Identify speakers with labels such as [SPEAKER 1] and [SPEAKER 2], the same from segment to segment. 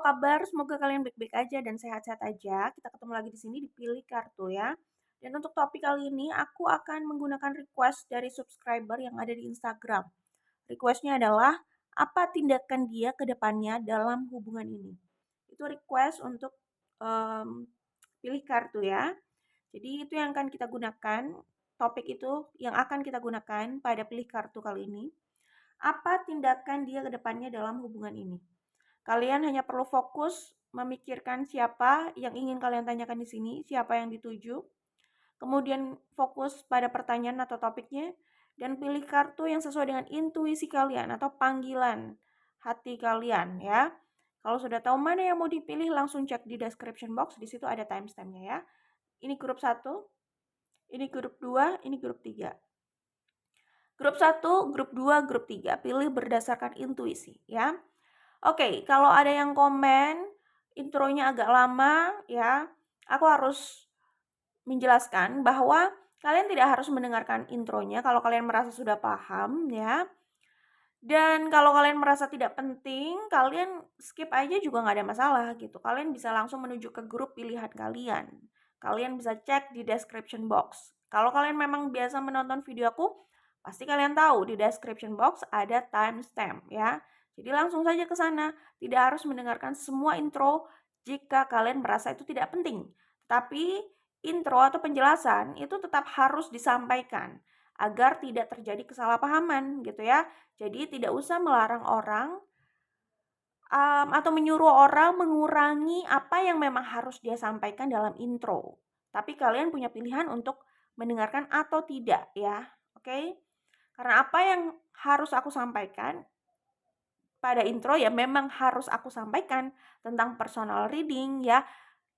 [SPEAKER 1] kabar? Semoga kalian baik-baik aja dan sehat-sehat aja. Kita ketemu lagi di sini di Pilih Kartu ya. Dan untuk topik kali ini aku akan menggunakan request dari subscriber yang ada di Instagram. Requestnya adalah apa tindakan dia ke depannya dalam hubungan ini. Itu request untuk pilih kartu ya. Jadi itu yang akan kita gunakan. Topik itu yang akan kita gunakan pada pilih kartu kali ini. Apa tindakan dia ke depannya dalam hubungan ini? Kalian hanya perlu fokus memikirkan siapa yang ingin kalian tanyakan di sini, siapa yang dituju. Kemudian fokus pada pertanyaan atau topiknya dan pilih kartu yang sesuai dengan intuisi kalian atau panggilan hati kalian ya. Kalau sudah tahu mana yang mau dipilih langsung cek di description box, di situ ada timestampnya ya. Ini grup 1, ini grup 2, ini grup 3. Grup 1, grup 2, grup 3. Pilih berdasarkan intuisi ya. Oke, kalau ada yang komen intronya agak lama ya, aku harus menjelaskan bahwa kalian tidak harus mendengarkan intronya kalau kalian merasa sudah paham ya. Dan kalau kalian merasa tidak penting, kalian skip aja juga nggak ada masalah gitu. Kalian bisa langsung menuju ke grup pilihan kalian. Kalian bisa cek di description box. Kalau kalian memang biasa menonton video aku, pasti kalian tahu di description box ada timestamp ya. Jadi langsung saja ke sana. Tidak harus mendengarkan semua intro jika kalian merasa itu tidak penting. Tapi intro atau penjelasan itu tetap harus disampaikan agar tidak terjadi kesalahpahaman gitu ya. Jadi tidak usah melarang orang atau menyuruh orang mengurangi apa yang memang harus dia sampaikan dalam intro. Tapi kalian punya pilihan untuk mendengarkan atau tidak ya. Oke? Karena apa yang harus aku sampaikan pada intro ya memang harus aku sampaikan tentang personal reading ya,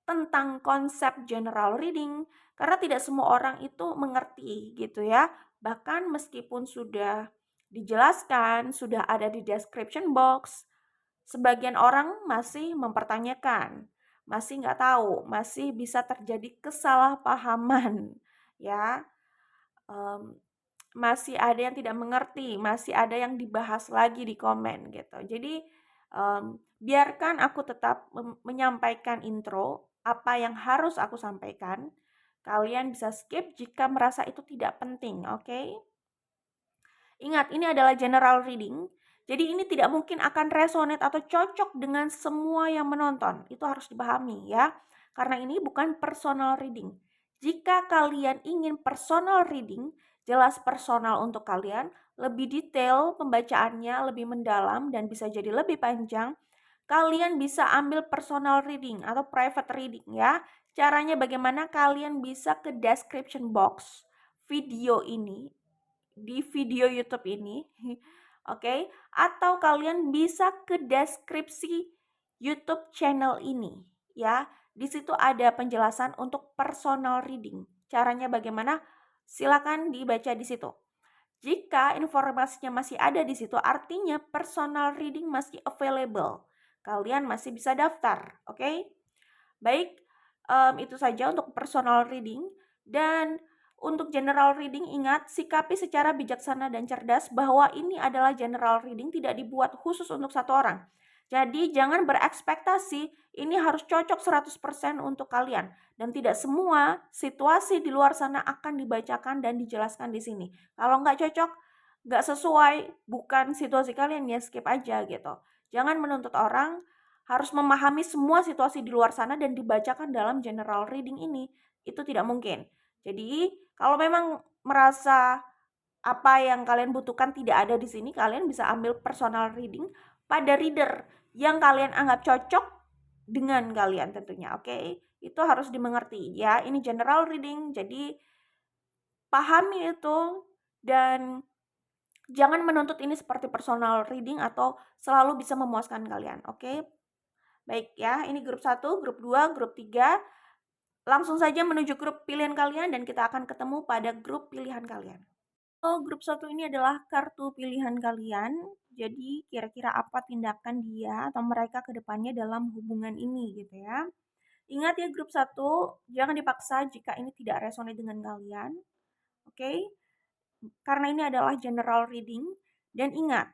[SPEAKER 1] tentang konsep general reading karena tidak semua orang itu mengerti gitu ya. Bahkan meskipun sudah dijelaskan, sudah ada di description box, sebagian orang masih mempertanyakan, masih nggak tahu, masih bisa terjadi kesalahpahaman ya. Masih ada yang tidak mengerti, masih ada yang dibahas lagi di komen gitu. Jadi biarkan aku tetap menyampaikan intro apa yang harus aku sampaikan. Kalian bisa skip jika merasa itu tidak penting, oke? Ingat, ini adalah general reading. Jadi ini tidak mungkin akan resonate atau cocok dengan semua yang menonton. Itu harus dipahami ya. Karena ini bukan personal reading. Jika kalian ingin personal reading, jelas personal untuk kalian, lebih detail pembacaannya, lebih mendalam dan bisa jadi lebih panjang, kalian bisa ambil personal reading atau private reading ya. Caranya bagaimana? Kalian bisa ke description box video ini di video YouTube ini, oke? Atau kalian bisa ke deskripsi YouTube channel ini, ya. Di situ ada penjelasan untuk personal reading. Caranya bagaimana? Silakan dibaca di situ. Jika informasinya masih ada di situ, artinya personal reading masih available. Kalian masih bisa daftar, oke? Baik, itu saja untuk personal reading. Dan untuk general reading, ingat sikapi secara bijaksana dan cerdas bahwa ini adalah general reading, tidak dibuat khusus untuk satu orang. Jadi jangan berekspektasi ini harus cocok 100% untuk kalian. Dan tidak semua situasi di luar sana akan dibacakan dan dijelaskan di sini. Kalau nggak cocok, nggak sesuai, bukan situasi kalian ya skip aja gitu. Jangan menuntut orang harus memahami semua situasi di luar sana dan dibacakan dalam general reading ini. Itu tidak mungkin. Jadi, kalau memang merasa apa yang kalian butuhkan tidak ada di sini, kalian bisa ambil personal reading pada reader yang kalian anggap cocok dengan kalian tentunya, oke? Itu harus dimengerti ya. Ini general reading, jadi pahami itu dan jangan menuntut ini seperti personal reading atau selalu bisa memuaskan kalian, oke? Baik ya, ini grup 1, grup 2, grup 3. Langsung saja menuju grup pilihan kalian dan kita akan ketemu pada grup pilihan kalian. Oh, grup 1 ini adalah kartu pilihan kalian. Jadi kira-kira apa tindakan dia atau mereka ke depannya dalam hubungan ini gitu ya. Ingat ya grup 1, jangan dipaksa jika ini tidak resonate dengan kalian. Oke? Karena ini adalah general reading dan ingat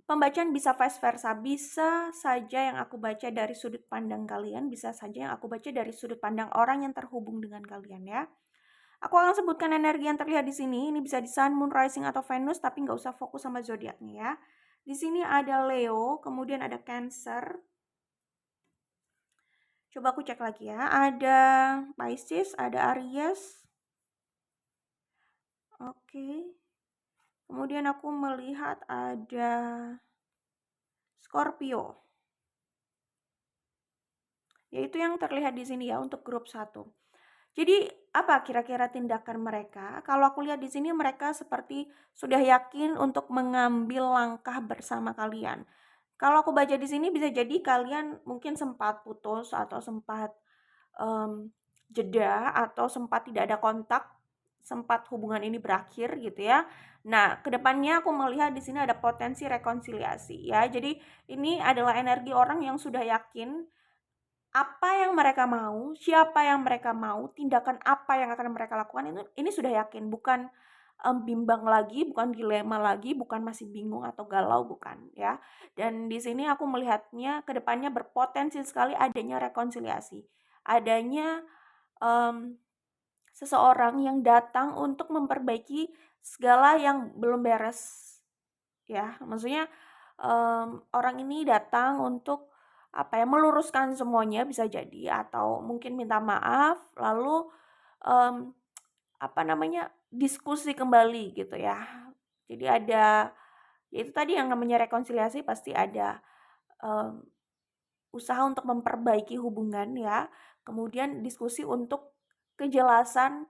[SPEAKER 1] Pembacaan bisa vice versa, bisa saja yang aku baca dari sudut pandang kalian, bisa saja yang aku baca dari sudut pandang orang yang terhubung dengan kalian ya. Aku akan sebutkan energi yang terlihat di sini, ini bisa di Sun, Moon, Rising, atau Venus, tapi nggak usah fokus sama zodiaknya ya. Di sini ada Leo, kemudian ada Cancer. Coba aku cek lagi ya, ada Pisces, ada Aries. Oke. Kemudian aku melihat ada Scorpio. Yaitu yang terlihat di sini ya untuk grup 1. Jadi apa kira-kira tindakan mereka? Kalau aku lihat di sini mereka seperti sudah yakin untuk mengambil langkah bersama kalian. Kalau aku baca di sini bisa jadi kalian mungkin sempat putus atau sempat jeda atau sempat tidak ada kontak, sempat hubungan ini berakhir gitu ya. Nah, kedepannya aku melihat di sini ada potensi rekonsiliasi ya. Jadi ini adalah energi orang yang sudah yakin apa yang mereka mau, siapa yang mereka mau, tindakan apa yang akan mereka lakukan ini sudah yakin, bukan bimbang lagi, bukan dilema lagi, bukan masih bingung atau galau, bukan ya. Dan di sini aku melihatnya ke depannya berpotensi sekali adanya rekonsiliasi. Adanya seseorang yang datang untuk memperbaiki segala yang belum beres ya. Maksudnya orang ini datang untuk apa ya, meluruskan semuanya bisa jadi atau mungkin minta maaf lalu mmm, apa namanya, diskusi kembali gitu ya. Jadi ada ya itu tadi yang namanya rekonsiliasi pasti ada mmm, usaha untuk memperbaiki hubungan ya, kemudian diskusi untuk kejelasan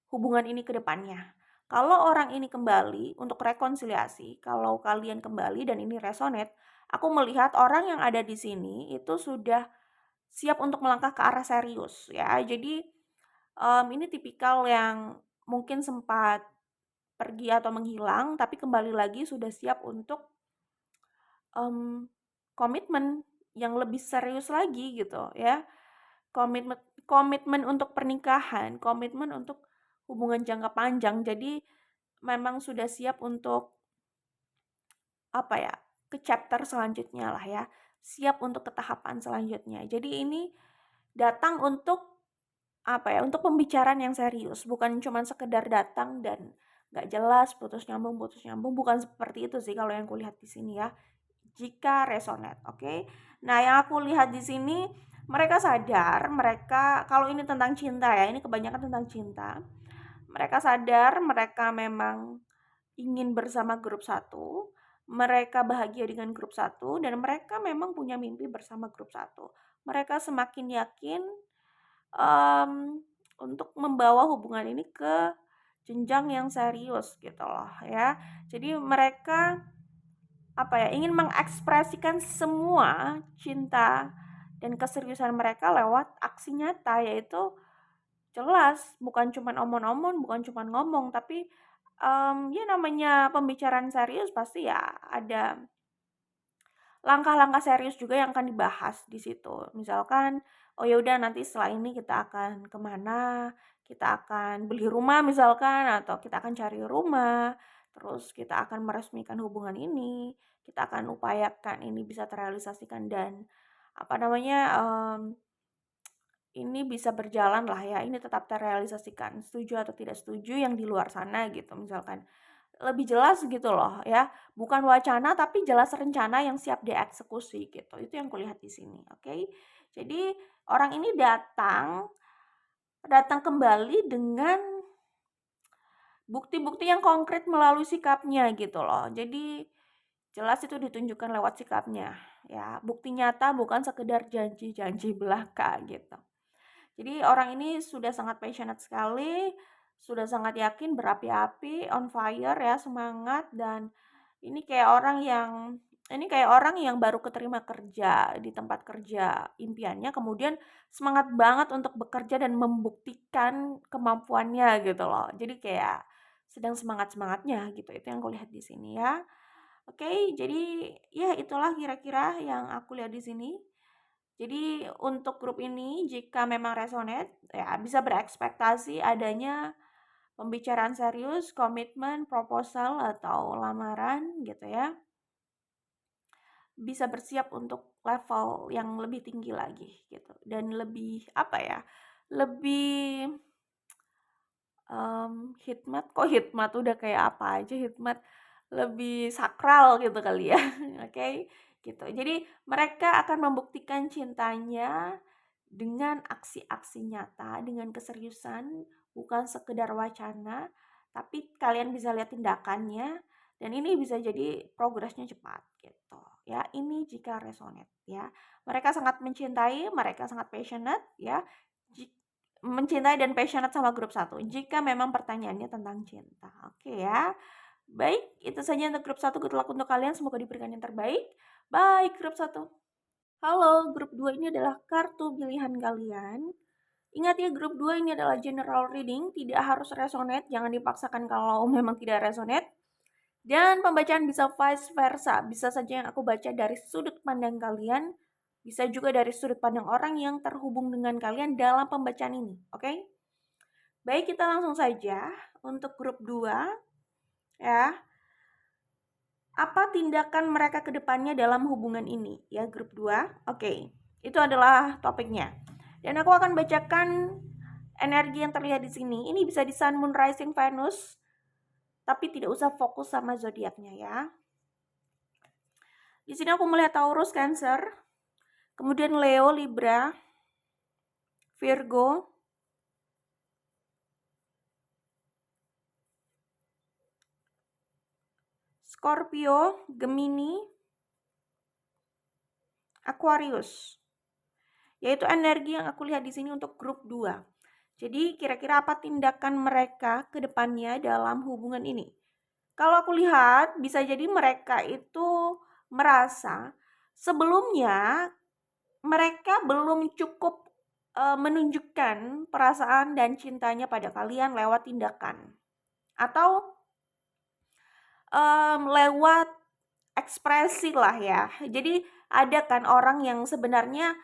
[SPEAKER 1] hubungan ini ke depannya. Kalau orang ini kembali untuk rekonsiliasi, kalau kalian kembali dan ini resonate, aku melihat orang yang ada di sini itu sudah siap untuk melangkah ke arah serius ya. Jadi ini tipikal yang mungkin sempat pergi atau menghilang, tapi kembali lagi sudah siap untuk um, komitmen yang lebih serius lagi gitu ya. Komitmen komitmen untuk pernikahan, komitmen untuk hubungan jangka panjang. Jadi memang sudah siap untuk apa ya, ke chapter selanjutnya lah ya. Siap untuk ke tahapan selanjutnya. Jadi ini datang untuk apa ya, untuk pembicaraan yang serius, bukan cuma sekedar datang dan nggak jelas, putus nyambung, bukan seperti itu sih kalau yang kulihat di sini ya. Jika resonate, oke. Nah, yang aku lihat di sini mereka sadar, mereka kalau ini tentang cinta ya, ini kebanyakan tentang cinta. Mereka sadar mereka memang ingin bersama grup 1, mereka bahagia dengan grup 1 dan mereka memang punya mimpi bersama grup 1. Mereka semakin yakin untuk membawa hubungan ini ke jenjang yang serius gitu loh ya. Jadi mereka apa ya, ingin mengekspresikan semua cinta dan keseriusan mereka lewat aksi nyata, yaitu jelas bukan cuman omong-omong, bukan cuman ngomong, tapi ya namanya pembicaraan serius pasti ya ada langkah-langkah serius juga yang akan dibahas di situ. Misalkan, oh ya udah nanti setelah ini kita akan kemana, kita akan beli rumah misalkan, atau kita akan cari rumah, terus kita akan meresmikan hubungan ini, kita akan upayakan ini bisa terrealisasikan dan apa namanya, ini bisa berjalan lah ya, ini tetap terrealisasikan, setuju atau tidak setuju yang di luar sana gitu misalkan. Lebih jelas gitu loh ya, bukan wacana tapi jelas rencana yang siap dieksekusi gitu, itu yang kulihat di sini, oke. Jadi orang ini datang datang kembali dengan bukti-bukti yang konkret melalui sikapnya gitu loh. Jadi jelas itu ditunjukkan lewat sikapnya ya, bukti nyata bukan sekedar janji-janji belaka gitu. Jadi orang ini sudah sangat passionate sekali, sudah sangat yakin, berapi-api, on fire ya, semangat dan ini kayak orang yang baru keterima kerja di tempat kerja impiannya, kemudian semangat banget untuk bekerja dan membuktikan kemampuannya gitu loh. Jadi kayak sedang semangat-semangatnya gitu. Itu yang aku lihat di sini ya. Oke, jadi ya itulah kira-kira yang aku lihat di sini. Jadi untuk grup ini jika memang resonate ya bisa berekspektasi adanya pembicaraan serius, komitmen, proposal atau lamaran gitu ya. bisa bersiap untuk level yang lebih tinggi lagi gitu, dan lebih lebih hikmat, kok hikmat udah kayak apa aja hikmat, lebih sakral gitu kali ya. Oke, gitu. Jadi mereka akan membuktikan cintanya dengan aksi-aksi nyata, dengan keseriusan, bukan sekedar wacana, tapi kalian bisa lihat tindakannya, dan ini bisa jadi progresnya cepat gitu. Ya, ini jika resonate ya. Mereka sangat mencintai, mereka sangat passionate ya. Mencintai dan passionate sama grup 1 jika memang pertanyaannya tentang cinta. Oke ya. Baik, itu saja untuk grup 1. Good luck untuk kalian, semoga diberikan yang terbaik. Baik, grup 1. Halo, grup 2 ini adalah kartu pilihan kalian. Ingat ya, grup 2 ini adalah general reading, tidak harus resonate, jangan dipaksakan kalau memang tidak resonate. Dan pembacaan bisa vice versa, bisa saja yang aku baca dari sudut pandang kalian, bisa juga dari sudut pandang orang yang terhubung dengan kalian dalam pembacaan ini, oke? Baik, kita langsung saja untuk grup 2 ya. Apa tindakan mereka ke depannya dalam hubungan ini ya, grup 2. Oke, itu adalah topiknya. Dan aku akan bacakan energi yang terlihat di sini. Ini bisa di Sun, Moon, Rising, Venus, tapi tidak usah fokus sama zodiaknya ya. Di sini aku melihat Taurus, Cancer, kemudian Leo, Libra, Virgo, Scorpio, Gemini, Aquarius. Yaitu energi yang aku lihat di sini untuk grup 2. Jadi kira-kira apa tindakan mereka ke depannya dalam hubungan ini? Kalau aku lihat bisa jadi mereka itu merasa sebelumnya mereka belum cukup menunjukkan perasaan dan cintanya pada kalian lewat tindakan atau lewat ekspresi lah ya. Jadi ada kan orang yang sebenarnya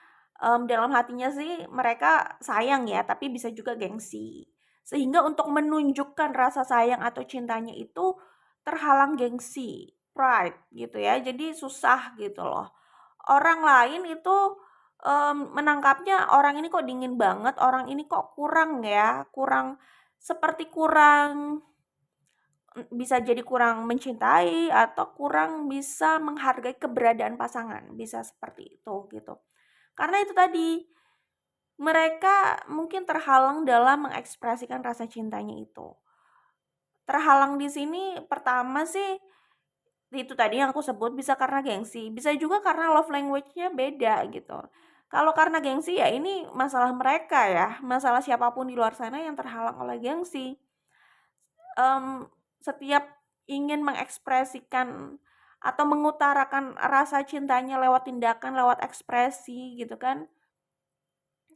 [SPEAKER 1] dalam hatinya sih mereka sayang ya, tapi bisa juga gengsi. Sehingga untuk menunjukkan rasa sayang atau cintanya itu terhalang gengsi, pride gitu ya. Jadi susah gitu loh. Orang lain itu menangkapnya orang ini kok dingin banget, orang ini kok kurang ya, kurang bisa jadi kurang mencintai atau kurang bisa menghargai keberadaan pasangan, bisa seperti itu gitu. Karena itu tadi, mereka mungkin terhalang dalam mengekspresikan rasa cintanya itu. Terhalang di sini pertama sih itu tadi yang aku sebut, bisa karena gengsi, bisa juga karena love language-nya beda gitu. Kalau karena gengsi ya ini masalah mereka ya, masalah siapapun di luar sana yang terhalang oleh gengsi. Setiap ingin mengekspresikan atau mengutarakan rasa cintanya lewat tindakan, lewat ekspresi gitu kan,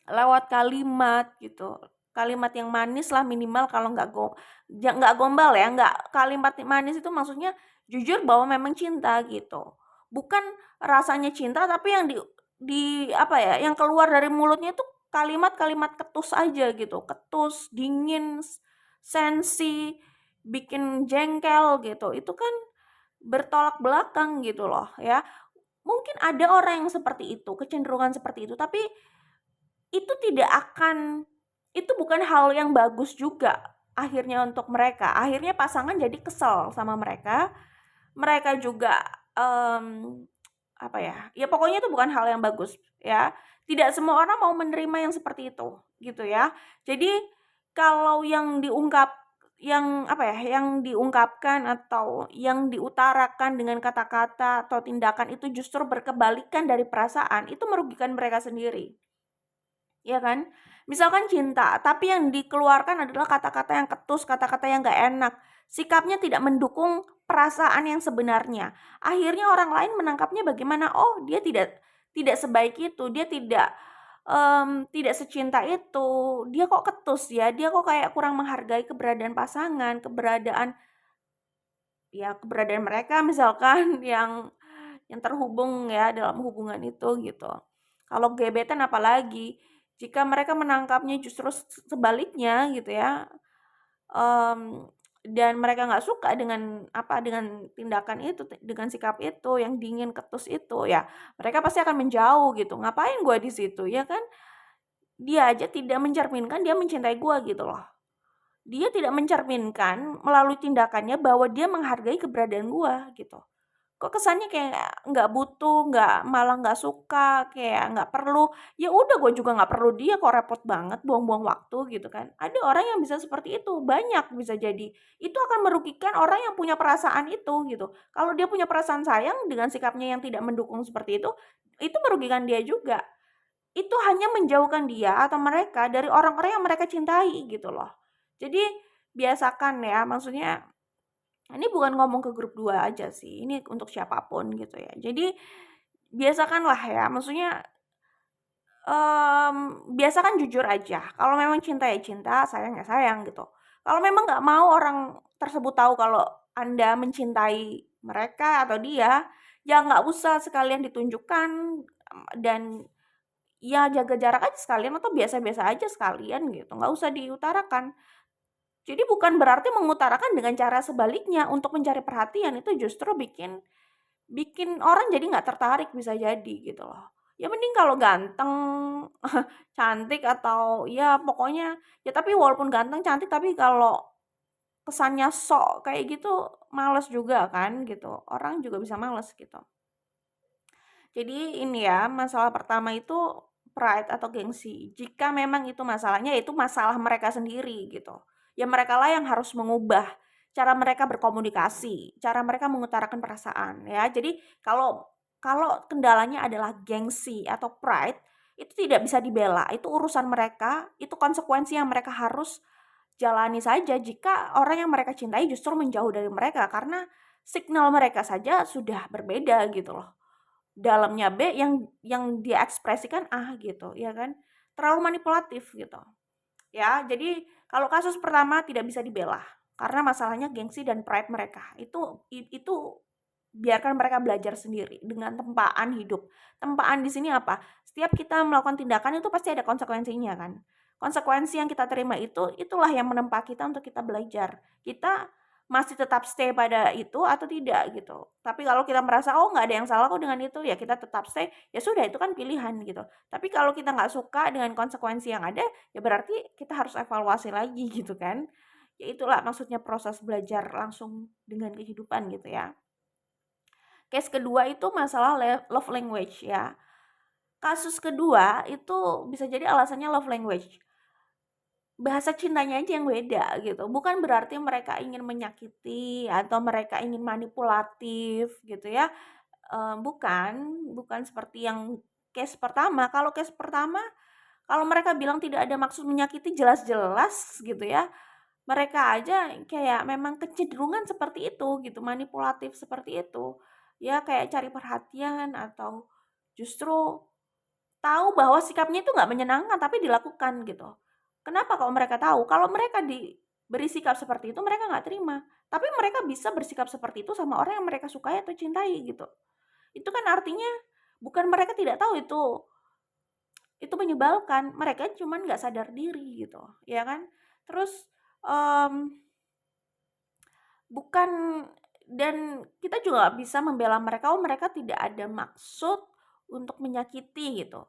[SPEAKER 1] lewat kalimat gitu. Kalimat yang manis lah minimal, kalau nggak gombal ya, nggak, kalimat manis itu maksudnya jujur bahwa memang cinta gitu. Bukan rasanya cinta tapi yang yang keluar dari mulutnya itu kalimat-kalimat ketus aja gitu. Ketus, dingin, sensi, bikin jengkel gitu. Itu kan bertolak belakang gitu loh ya. Mungkin ada orang yang seperti itu, kecenderungan seperti itu, tapi itu bukan hal yang bagus juga akhirnya untuk mereka. Akhirnya pasangan jadi kesel sama mereka. Mereka juga ya pokoknya itu bukan hal yang bagus ya. Tidak semua orang mau menerima yang seperti itu gitu ya. Jadi kalau yang diungkapkan atau yang diutarakan dengan kata-kata atau tindakan itu justru berkebalikan dari perasaan, itu merugikan mereka sendiri. Ya kan? Misalkan cinta, tapi yang dikeluarkan adalah kata-kata yang ketus, kata-kata yang gak enak. Sikapnya tidak mendukung perasaan yang sebenarnya. Akhirnya orang lain menangkapnya bagaimana? Oh, dia tidak sebaik itu, dia tidak secinta itu. Dia kok ketus ya? Dia kok kayak kurang menghargai keberadaan pasangan, keberadaan mereka misalkan yang terhubung ya dalam hubungan itu gitu. Kalau gebetan apalagi, jika mereka menangkapnya justru sebaliknya gitu ya, dan mereka nggak suka dengan dengan tindakan itu, dengan sikap itu yang dingin ketus itu, ya mereka pasti akan menjauh gitu. Ngapain gue di situ, ya kan? Dia aja tidak mencerminkan dia mencintai gue gitu loh. Dia tidak mencerminkan melalui tindakannya bahwa dia menghargai keberadaan gue gitu. Kok kesannya kayak nggak butuh, malah nggak suka, kayak nggak perlu. Ya udah, gue juga nggak perlu dia kok, repot banget buang-buang waktu gitu kan. Ada orang yang bisa seperti itu, banyak bisa jadi. Itu akan merugikan orang yang punya perasaan itu gitu. Kalau dia punya perasaan sayang dengan sikapnya yang tidak mendukung seperti itu merugikan dia juga. Itu hanya menjauhkan dia atau mereka dari orang-orang yang mereka cintai gitu loh. Jadi biasakan ya, maksudnya ini bukan ngomong ke grup 2 aja sih, ini untuk siapapun gitu ya. Jadi biasakanlah ya, maksudnya biasakan jujur aja. Kalau memang cinta ya cinta, sayang ya sayang gitu. Kalau memang nggak mau orang tersebut tahu kalau Anda mencintai mereka atau dia, ya nggak usah sekalian ditunjukkan, dan ya jaga jarak aja sekalian atau biasa-biasa aja sekalian gitu, nggak usah diutarakan. Jadi bukan berarti mengutarakan dengan cara sebaliknya untuk mencari perhatian, itu justru bikin bikin orang jadi nggak tertarik, bisa jadi gitu loh. Ya mending kalau ganteng, cantik atau ya pokoknya ya, tapi walaupun ganteng, cantik, tapi kalau kesannya sok kayak gitu males juga kan gitu. Orang juga bisa males gitu. Jadi ini ya, masalah pertama itu pride atau gengsi. Jika memang itu masalahnya, itu masalah mereka sendiri gitu. Ya mereka lah yang harus mengubah cara mereka berkomunikasi, cara mereka mengutarakan perasaan ya. Jadi kalau kalau kendalanya adalah gengsi atau pride, itu tidak bisa dibela. Itu urusan mereka, itu konsekuensi yang mereka harus jalani saja jika orang yang mereka cintai justru menjauh dari mereka, karena signal mereka saja sudah berbeda gitu loh. Dalamnya B, yang dia ekspresikan A gitu, ya kan. Terlalu manipulatif gitu. Ya, jadi kalau kasus pertama tidak bisa dibela karena masalahnya gengsi dan pride mereka. Itu biarkan mereka belajar sendiri dengan tempaan hidup. Tempaan di sini apa? Setiap kita melakukan tindakan itu pasti ada konsekuensinya kan. Konsekuensi yang kita terima itulah yang menempa kita untuk kita belajar. Kita masih tetap stay pada itu atau tidak gitu. Tapi kalau kita merasa oh nggak ada yang salah kok dengan itu, ya kita tetap stay. Ya sudah, itu kan pilihan gitu. Tapi kalau kita nggak suka dengan konsekuensi yang ada, ya berarti kita harus evaluasi lagi gitu kan. Ya itulah maksudnya proses belajar langsung dengan kehidupan gitu ya. Case kedua itu masalah love language ya. Kasus kedua itu bisa jadi alasannya love language. Bahasa cintanya aja yang beda gitu. Bukan berarti mereka ingin menyakiti atau mereka ingin manipulatif gitu ya. Bukan seperti yang case pertama. Kalau case pertama, kalau mereka bilang tidak ada maksud menyakiti, jelas-jelas gitu ya. Mereka aja kayak memang kecenderungan seperti itu gitu, manipulatif seperti itu. Ya kayak cari perhatian atau justru tahu bahwa sikapnya itu nggak menyenangkan tapi dilakukan gitu. Kenapa kalau mereka tahu? Kalau mereka diberi sikap seperti itu mereka nggak terima. Tapi mereka bisa bersikap seperti itu sama orang yang mereka sukai atau cintai gitu. Itu kan artinya bukan mereka tidak tahu itu menyebalkan, mereka cuman nggak sadar diri gitu, ya kan? Terus um, bukan dan kita juga nggak bisa membela mereka, oh mereka tidak ada maksud untuk menyakiti gitu.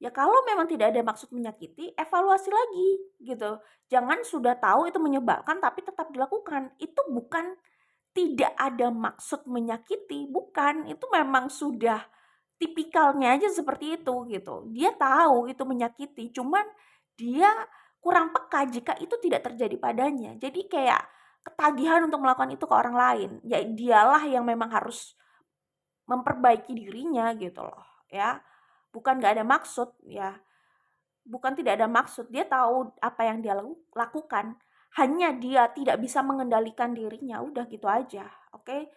[SPEAKER 1] Ya kalau memang tidak ada maksud menyakiti, evaluasi lagi gitu. Jangan sudah tahu itu menyebalkan tapi tetap dilakukan. Itu bukan tidak ada maksud menyakiti, bukan. Itu memang sudah tipikalnya aja seperti itu gitu. Dia tahu itu menyakiti, cuman dia kurang peka jika itu tidak terjadi padanya. Jadi kayak ketagihan untuk melakukan itu ke orang lain. Ya dialah yang memang harus memperbaiki dirinya gitu loh, ya. Bukan nggak ada maksud ya. Bukan tidak ada maksud, dia tahu apa yang dia lakukan. Hanya dia tidak bisa mengendalikan dirinya, udah gitu aja. Oke?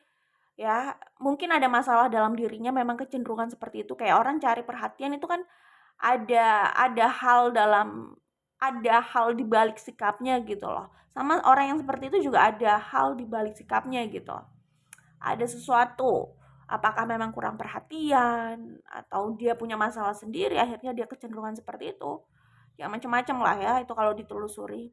[SPEAKER 1] Ya, mungkin ada masalah dalam dirinya, memang kecenderungan seperti itu. Kayak orang cari perhatian itu kan ada hal di balik sikapnya gitu loh. Sama orang yang seperti itu juga ada hal di balik sikapnya gitu. Ada sesuatu, apakah memang kurang perhatian atau dia punya masalah sendiri akhirnya dia kecenderungan seperti itu. Ya macam-macam lah ya itu kalau ditelusuri.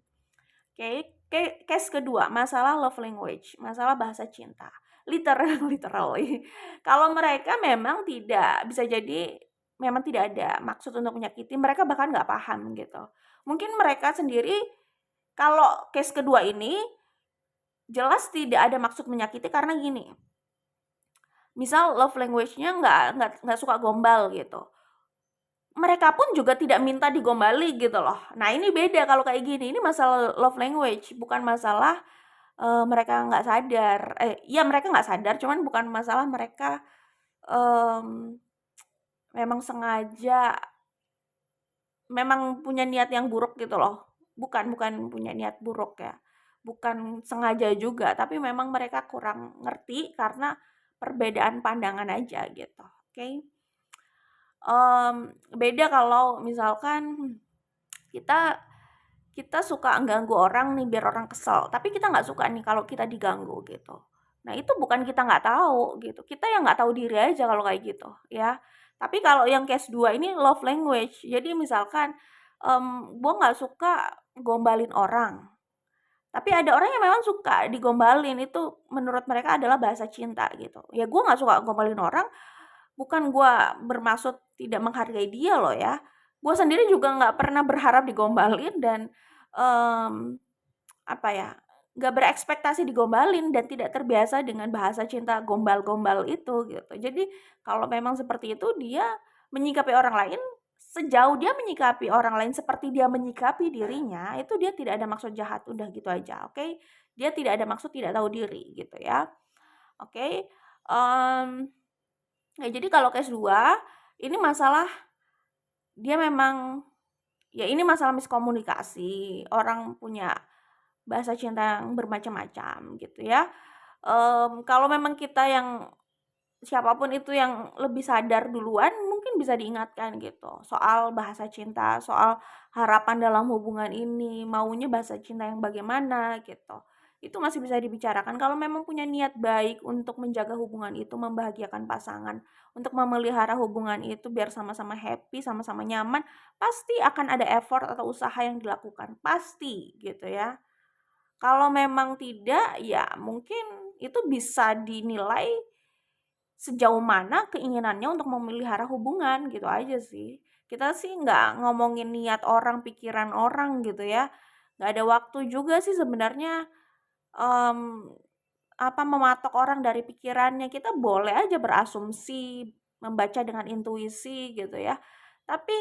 [SPEAKER 1] Oke. Case kedua, masalah love language, masalah bahasa cinta. Literally. Kalau mereka memang tidak, bisa jadi memang tidak ada maksud untuk menyakiti, mereka bahkan nggak paham gitu. Mungkin mereka sendiri, kalau case kedua ini jelas tidak ada maksud menyakiti karena gini, misal love language-nya nggak suka gombal gitu. Mereka pun juga tidak minta digombali gitu loh. Nah ini beda kalau kayak gini, ini masalah love language, bukan masalah mereka nggak sadar. Iya mereka nggak sadar, cuman bukan masalah mereka um, memang sengaja, memang punya niat yang buruk gitu loh. Bukan punya niat buruk ya. Bukan sengaja juga, tapi memang mereka kurang ngerti karena perbedaan pandangan aja gitu. Oke. Beda kalau misalkan kita kita suka ganggu orang nih biar orang kesel, tapi kita nggak suka nih kalau kita diganggu gitu. Nah itu bukan kita nggak tahu gitu, kita yang nggak tahu diri aja kalau kayak gitu ya. Tapi kalau yang case 2 ini love language, jadi misalkan gue nggak suka gombalin orang, tapi ada orang yang memang suka digombalin, itu menurut mereka adalah bahasa cinta gitu. Ya gue nggak suka gombalin orang, bukan gue bermaksud tidak menghargai dia loh ya. Gue sendiri juga nggak pernah berharap digombalin dan um, apa ya, nggak berekspektasi digombalin dan tidak terbiasa dengan bahasa cinta gombal-gombal itu gitu. Jadi kalau memang seperti itu, dia menyikapi orang lain, sejauh dia menyikapi orang lain seperti dia menyikapi dirinya, itu dia tidak ada maksud jahat, udah gitu aja, oke? Dia tidak ada maksud tidak tahu diri gitu ya. Oke. Ya jadi kalau case 2 ini masalah dia memang, ya ini masalah miskomunikasi, orang punya bahasa cinta yang bermacam-macam gitu ya. Kalau memang kita yang siapapun itu yang lebih sadar duluan, mungkin bisa diingatkan gitu soal bahasa cinta, soal harapan dalam hubungan ini, maunya bahasa cinta yang bagaimana gitu. Itu masih bisa dibicarakan kalau memang punya niat baik untuk menjaga hubungan itu, membahagiakan pasangan, untuk memelihara hubungan itu biar sama-sama happy, sama-sama nyaman, pasti akan ada effort atau usaha yang dilakukan, pasti gitu ya. Kalau memang tidak, ya mungkin itu bisa dinilai sejauh mana keinginannya untuk memelihara hubungan, gitu aja sih. Kita sih nggak ngomongin niat orang, pikiran orang gitu ya. Nggak ada waktu juga sih sebenarnya mmm, mematok orang dari pikirannya. Kita boleh aja berasumsi, membaca dengan intuisi gitu ya. Tapi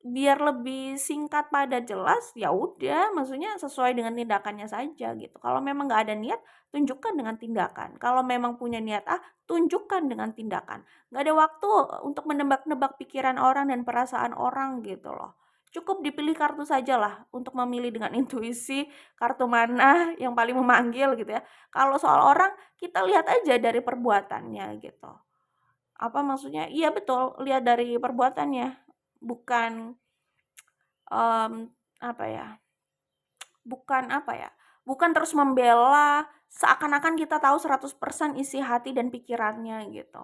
[SPEAKER 1] biar lebih singkat, padat, jelas, ya udah maksudnya sesuai dengan tindakannya saja gitu. Kalau memang nggak ada niat, tunjukkan dengan tindakan. Kalau memang punya niat A, tunjukkan dengan tindakan. Nggak ada waktu untuk menebak-nebak pikiran orang dan perasaan orang gitu loh. Cukup dipilih kartu sajalah untuk memilih dengan intuisi kartu mana yang paling memanggil gitu ya. Kalau soal orang, kita lihat aja dari perbuatannya gitu. Apa maksudnya? Iya betul, lihat dari perbuatannya. Bukan mmm, apa ya, bukan terus membela seakan-akan kita tahu 100% isi hati dan pikirannya gitu.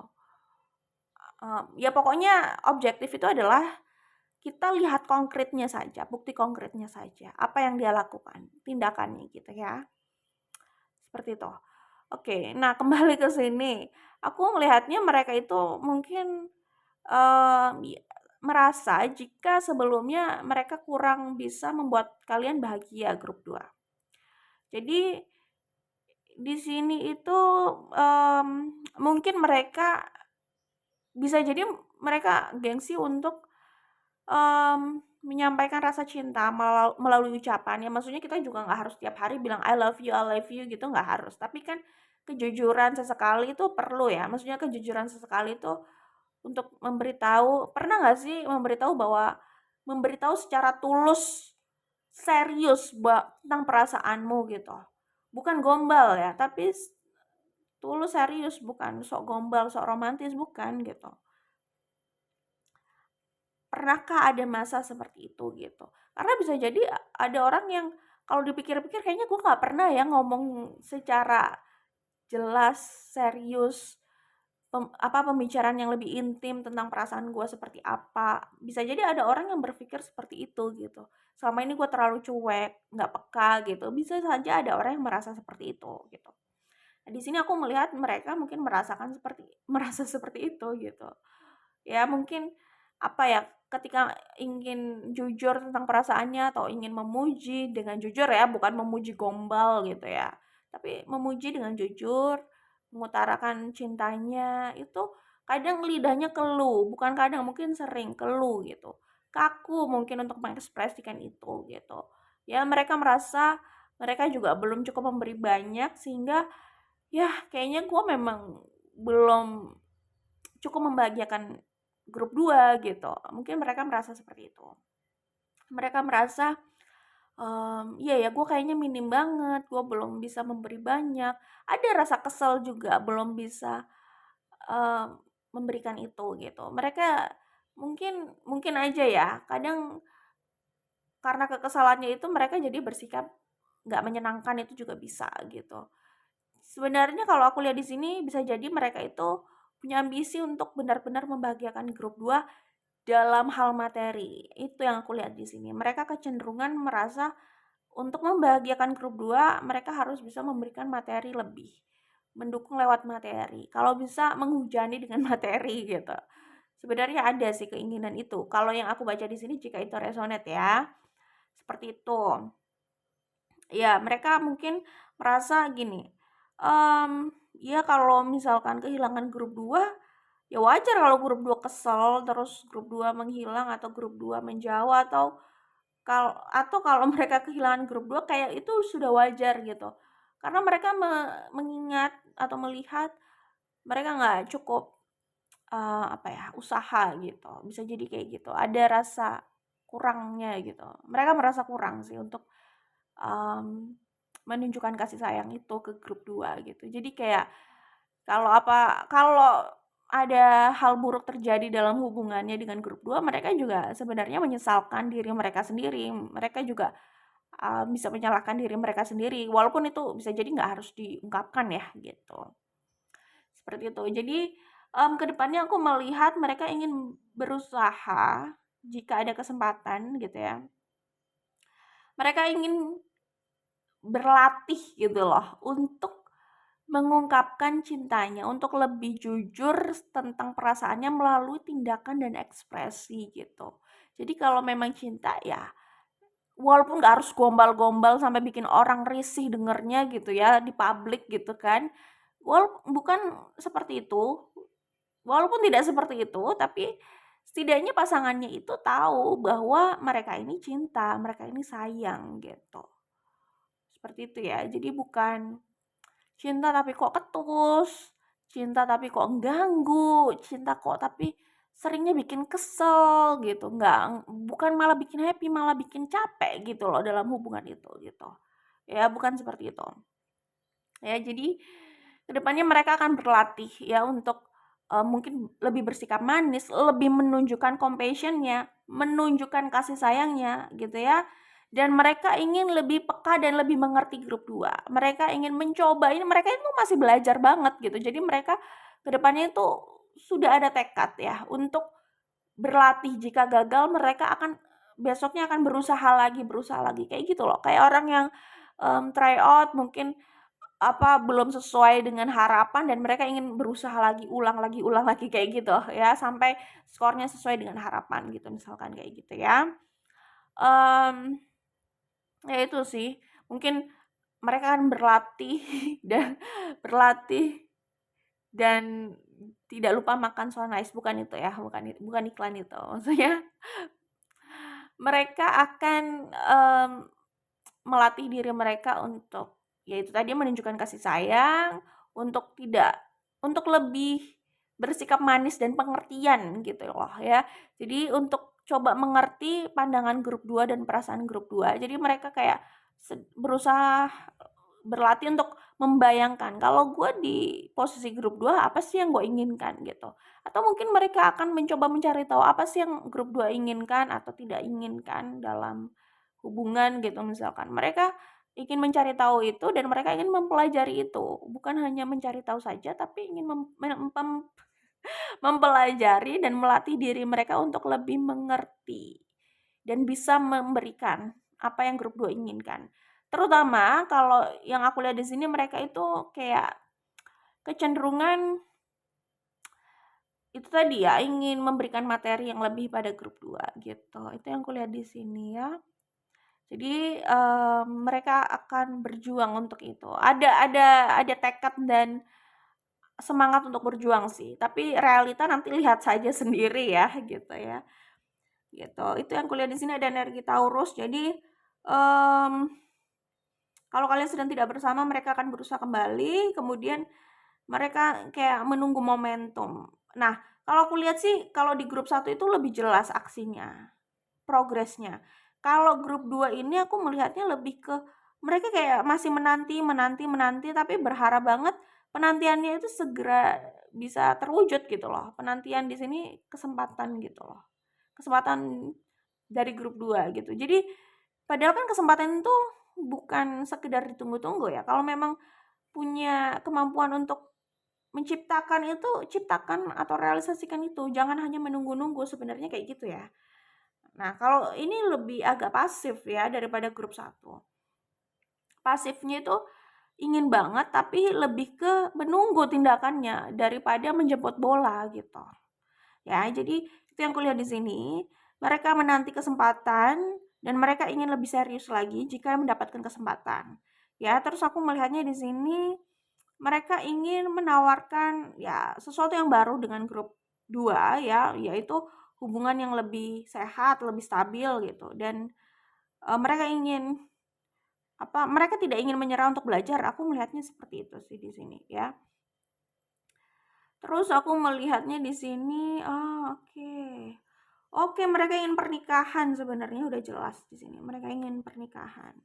[SPEAKER 1] Ya pokoknya objektif itu adalah kita lihat konkretnya saja, bukti konkretnya saja, apa yang dia lakukan, tindakannya gitu ya. Seperti itu. Oke, nah kembali ke sini, aku melihatnya mereka itu mungkin ya merasa jika sebelumnya mereka kurang bisa membuat kalian bahagia, grup 2. Jadi di sini itu mungkin mereka bisa jadi mereka gengsi untuk menyampaikan rasa cinta melalui ucapan. Ya maksudnya kita juga nggak harus tiap hari bilang I love you gitu, nggak harus. Tapi kan kejujuran sesekali itu perlu ya. Maksudnya kejujuran sesekali itu untuk memberitahu, pernah nggak sih memberitahu secara tulus, serius tentang perasaanmu gitu. Bukan gombal ya, tapi tulus serius, bukan sok gombal, sok romantis, bukan gitu. Pernahkah ada masa seperti itu gitu? Karena bisa jadi ada orang yang kalau dipikir-pikir kayaknya gue nggak pernah ya ngomong secara jelas, serius pembicaraan yang lebih intim tentang perasaan gue seperti apa. Bisa jadi ada orang yang berpikir seperti itu gitu. Selama ini gue terlalu cuek, nggak peka gitu. Bisa saja ada orang yang merasa seperti itu gitu. Nah, di sini aku melihat mereka mungkin merasakan seperti merasa seperti itu gitu. Ya mungkin apa ya, ketika ingin jujur tentang perasaannya atau ingin memuji dengan jujur ya, bukan memuji gombal gitu ya. Tapi memuji dengan jujur, mengutarakan cintanya itu kadang lidahnya keluh, bukan kadang, mungkin sering keluh gitu. Kaku mungkin untuk mengekspresikan itu gitu. Ya mereka merasa mereka juga belum cukup memberi banyak sehingga ya kayaknya gue memang belum cukup membahagiakan grup 2 gitu. Mungkin mereka merasa seperti itu. Mereka merasa, iya ya gue kayaknya minim banget, gue belum bisa memberi banyak. Ada rasa kesel juga belum bisa, memberikan itu gitu. Mereka mungkin mungkin aja ya, kadang karena kekesalannya itu mereka jadi bersikap nggak menyenangkan, itu juga bisa gitu. Sebenarnya kalau aku lihat di sini bisa jadi mereka itu punya ambisi untuk benar-benar membahagiakan grup 2 dalam hal materi. Itu yang aku lihat di sini. Mereka kecenderungan merasa untuk membahagiakan grup 2 mereka harus bisa memberikan materi lebih. Mendukung lewat materi. Kalau bisa menghujani dengan materi gitu. Sebenarnya ada sih keinginan itu. Kalau yang aku baca di sini jika itu resonate ya. Seperti itu. Ya, mereka mungkin merasa gini, ya kalau misalkan kehilangan grup 2, ya wajar kalau grup 2 kesel, terus grup 2 menghilang atau grup 2 menjauh atau kalau mereka kehilangan grup 2 kayak itu sudah wajar gitu. Karena mereka mengingat atau melihat mereka nggak cukup, apa ya, usaha gitu, bisa jadi kayak gitu. Ada rasa kurangnya gitu. Mereka merasa kurang sih untuk menunjukkan kasih sayang itu ke grup 2 gitu. Jadi kayak kalau ada hal buruk terjadi dalam hubungannya dengan grup 2, mereka juga sebenarnya menyesalkan diri mereka sendiri. Mereka juga, bisa menyalahkan diri mereka sendiri, walaupun itu bisa jadi nggak harus diungkapkan ya, gitu. Seperti itu. Jadi, ke depannya aku melihat mereka ingin berusaha jika ada kesempatan gitu ya. Mereka ingin berlatih gitu loh untuk mengungkapkan cintanya, untuk lebih jujur tentang perasaannya melalui tindakan dan ekspresi gitu. Jadi kalau memang cinta ya walaupun gak harus gombal-gombal sampai bikin orang risih dengernya gitu ya di publik gitu kan. Bukan seperti itu. Walaupun tidak seperti itu, tapi setidaknya pasangannya itu tahu bahwa mereka ini cinta, mereka ini sayang gitu. Seperti itu ya. Jadi bukan cinta tapi kok ketus, cinta tapi kok ganggu, cinta kok tapi seringnya bikin kesel gitu. Bukan malah bikin happy, malah bikin capek gitu loh dalam hubungan itu gitu. Ya, bukan seperti itu. Ya, jadi kedepannya mereka akan berlatih ya untuk mungkin lebih bersikap manis, lebih menunjukkan compassion-nya, menunjukkan kasih sayangnya gitu ya. Dan mereka ingin lebih peka dan lebih mengerti grup 2. Mereka ingin mencoba, ini mereka itu masih belajar banget gitu. Jadi mereka kedepannya itu sudah ada tekad ya untuk berlatih. Jika gagal mereka akan besoknya akan berusaha lagi kayak gitu loh. Kayak orang yang try out mungkin belum sesuai dengan harapan dan mereka ingin berusaha lagi, ulang lagi kayak gitu ya, sampai skornya sesuai dengan harapan gitu, misalkan kayak gitu ya. Ya itu sih, mungkin mereka akan berlatih dan berlatih dan tidak lupa makan so nice, bukan itu ya, bukan iklan itu. Maksudnya mereka akan, melatih diri mereka untuk, ya itu tadi menunjukkan kasih sayang, untuk lebih bersikap manis dan pengertian gitu loh ya. Jadi untuk coba mengerti pandangan grup 2 dan perasaan grup 2. Jadi mereka kayak berusaha berlatih untuk membayangkan, kalau gue di posisi grup 2 apa sih yang gue inginkan gitu. Atau mungkin mereka akan mencoba mencari tahu apa sih yang grup 2 inginkan atau tidak inginkan dalam hubungan gitu misalkan. Mereka ingin mencari tahu itu dan mereka ingin mempelajari itu. Bukan hanya mencari tahu saja, tapi ingin mempelajari dan melatih diri mereka untuk lebih mengerti dan bisa memberikan apa yang grup 2 inginkan. Terutama kalau yang aku lihat di sini mereka itu kayak kecenderungan itu tadi ya, ingin memberikan materi yang lebih pada grup 2 gitu. Itu yang kulihat di sini ya. Jadi, mereka akan berjuang untuk itu. Ada tekad dan semangat untuk berjuang sih, tapi realita nanti lihat saja sendiri ya, gitu ya. Gitu. Itu yang kulihat di sini ada energi Taurus. Jadi, mmm, kalau kalian sedang tidak bersama, mereka akan berusaha kembali, kemudian mereka kayak menunggu momentum. Nah, kalau aku lihat sih, kalau di grup 1 itu lebih jelas aksinya, progresnya. Kalau grup 2 ini aku melihatnya lebih ke mereka kayak masih menanti, tapi berharap banget penantiannya itu segera bisa terwujud gitu loh. Penantian di sini kesempatan gitu loh. Kesempatan dari grup 2 gitu. Jadi padahal kan kesempatan itu bukan sekedar ditunggu-tunggu ya. Kalau memang punya kemampuan untuk menciptakan itu, ciptakan atau realisasikan itu. Jangan hanya menunggu-nunggu, sebenarnya kayak gitu ya. Nah, kalau ini lebih agak pasif ya daripada grup 1. Pasifnya itu ingin banget tapi lebih ke menunggu tindakannya daripada menjemput bola gitu. Ya, jadi itu yang kulihat di sini. Mereka menanti kesempatan dan mereka ingin lebih serius lagi jika mendapatkan kesempatan. Ya, terus aku melihatnya di sini mereka ingin menawarkan ya sesuatu yang baru dengan grup 2 ya, yaitu hubungan yang lebih sehat, lebih stabil gitu dan mereka ingin mereka tidak ingin menyerah untuk belajar. Aku melihatnya seperti itu sih di sini ya. Terus aku melihatnya di sini, oke. Oke, mereka ingin pernikahan sebenarnya udah jelas di sini. Mereka ingin pernikahan.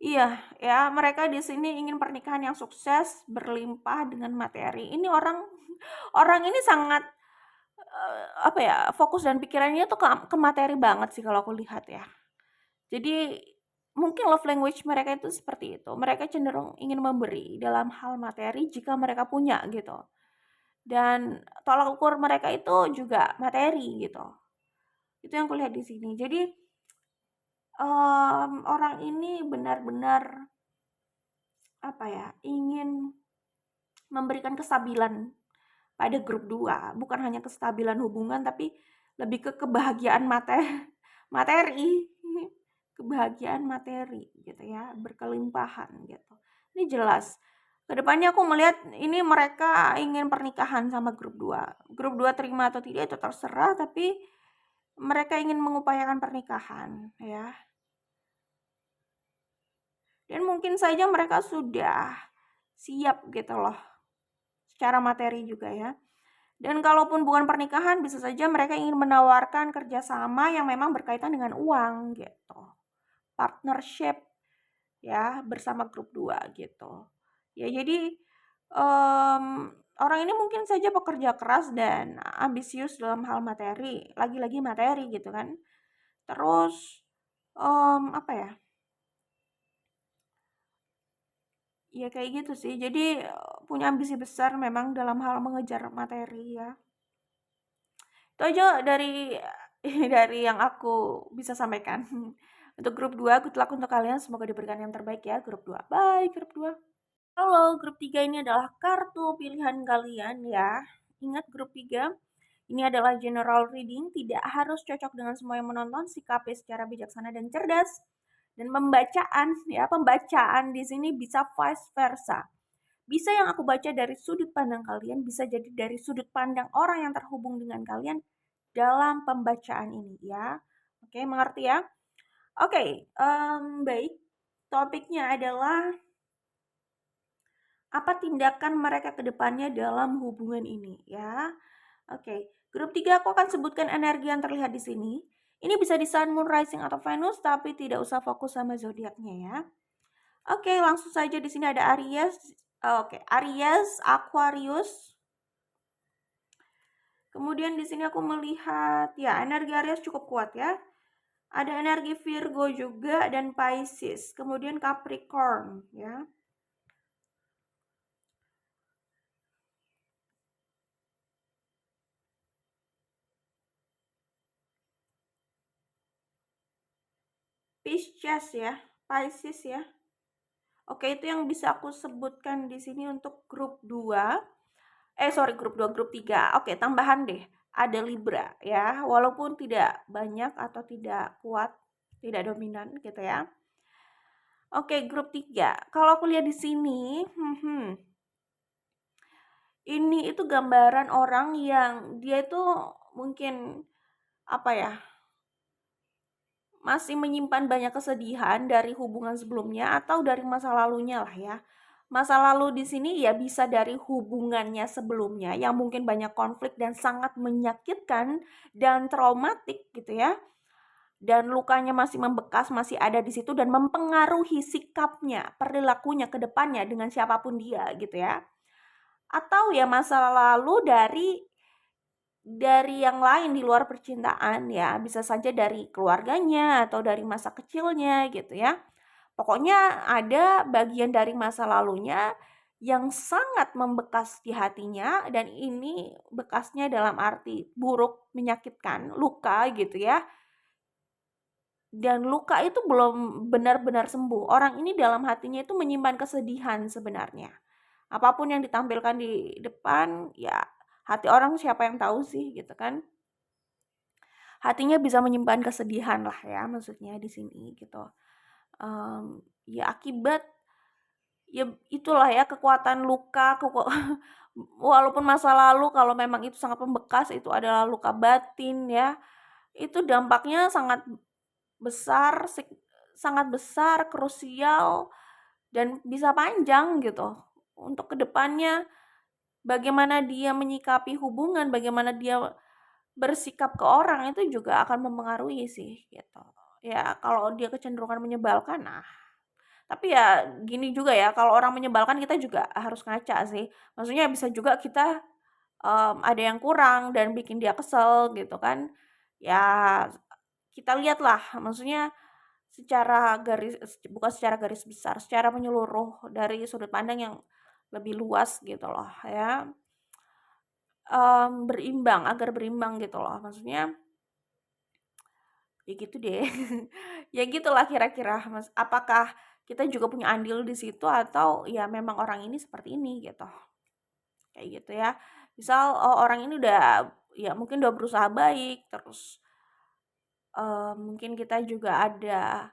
[SPEAKER 1] Iya, ya mereka di sini ingin pernikahan yang sukses, berlimpah dengan materi. Ini orang orang ini sangat fokus dan pikirannya tuh ke materi banget sih kalau aku lihat ya. Jadi mungkin love language mereka itu seperti itu. Mereka cenderung ingin memberi dalam hal materi jika mereka punya gitu. Dan tolak ukur mereka itu juga materi gitu. Itu yang kulihat di sini. Jadi orang ini benar-benar ingin memberikan kestabilan pada grup 2, bukan hanya kestabilan hubungan tapi lebih ke kebahagiaan materi. Kebahagiaan materi gitu ya, berkelimpahan gitu. Ini jelas. Kedepannya aku melihat ini mereka ingin pernikahan sama grup 2. Grup 2 terima atau tidak itu terserah, tapi mereka ingin mengupayakan pernikahan ya. Dan mungkin saja mereka sudah siap gitu loh. Secara materi juga ya. Dan kalaupun bukan pernikahan, bisa saja mereka ingin menawarkan kerjasama yang memang berkaitan dengan uang gitu. Partnership ya bersama grup 2 gitu. Ya jadi orang ini mungkin saja pekerja keras dan ambisius dalam hal materi, lagi-lagi materi gitu kan. Terus apa ya? Ya kayak gitu sih. Jadi punya ambisi besar memang dalam hal mengejar materi ya. Itu aja dari dari yang aku bisa sampaikan. Untuk grup 2, good luck untuk kalian. Semoga diberikan yang terbaik ya grup 2. Bye grup 2. Halo, grup 3 ini adalah kartu pilihan kalian ya. Ingat grup 3, ini adalah general reading, tidak harus cocok dengan semua yang menonton, sikapi secara bijaksana dan cerdas. Dan pembacaan di sini bisa vice versa. Bisa yang aku baca dari sudut pandang kalian, bisa jadi dari sudut pandang orang yang terhubung dengan kalian dalam pembacaan ini ya. Oke, mengerti ya? Oke, baik. Topiknya adalah apa tindakan mereka ke depannya dalam hubungan ini ya. Oke, grup 3 aku akan sebutkan energi yang terlihat di sini. Ini bisa di Sun, Moon, Rising atau Venus, tapi tidak usah fokus sama zodiaknya ya. Oke, langsung saja di sini ada Aries. Oke, Aries, Aquarius. Kemudian di sini aku melihat ya energi Aries cukup kuat ya. Ada energi Virgo juga dan Pisces, kemudian Capricorn ya. Pisces ya, Pisces ya. Oke, itu yang bisa aku sebutkan di sini untuk grup 2. Grup 2, grup 3. Oke, tambahan deh. Ada Libra ya, walaupun tidak banyak atau tidak kuat, tidak dominan gitu ya. Oke, grup 3. Kalau aku lihat di sini, ini itu gambaran orang yang dia itu mungkin apa ya? Masih menyimpan banyak kesedihan dari hubungan sebelumnya atau dari masa lalunya lah ya. Masa lalu di sini ya bisa dari hubungannya sebelumnya yang mungkin banyak konflik dan sangat menyakitkan dan traumatik gitu ya. Dan lukanya masih membekas, masih ada di situ dan mempengaruhi sikapnya, perilakunya ke depannya dengan siapapun dia gitu ya. Atau ya masa lalu dari yang lain di luar percintaan ya, bisa saja dari keluarganya atau dari masa kecilnya gitu ya. Pokoknya ada bagian dari masa lalunya yang sangat membekas di hatinya dan ini bekasnya dalam arti buruk, menyakitkan, luka gitu ya. Dan luka itu belum benar-benar sembuh. Orang ini dalam hatinya itu menyimpan kesedihan sebenarnya. Apapun yang ditampilkan di depan, ya hati orang siapa yang tahu sih gitu kan. Hatinya bisa menyimpan kesedihan lah ya maksudnya di sini gitu. Ya akibat ya itulah ya kekuatan luka, walaupun masa lalu kalau memang itu sangat membekas itu adalah luka batin ya. Itu dampaknya sangat besar, sangat besar, krusial dan bisa panjang gitu. Untuk kedepannya bagaimana dia menyikapi hubungan, bagaimana dia bersikap ke orang itu juga akan mempengaruhi sih gitu. Ya kalau dia kecenderungan menyebalkan, nah tapi ya gini juga ya, kalau orang menyebalkan kita juga harus ngaca sih. Maksudnya bisa juga kita, ada yang kurang dan bikin dia kesel gitu kan. Ya kita lihatlah, maksudnya bukan secara garis besar, secara menyeluruh dari sudut pandang yang lebih luas gitu loh ya. Agar berimbang gitu loh, maksudnya ya gitu deh. Ya gitulah kira-kira, Mas. Apakah kita juga punya andil di situ atau ya memang orang ini seperti ini gitu. Kayak gitu ya. Misal orang ini udah ya mungkin udah berusaha baik, terus mungkin kita juga ada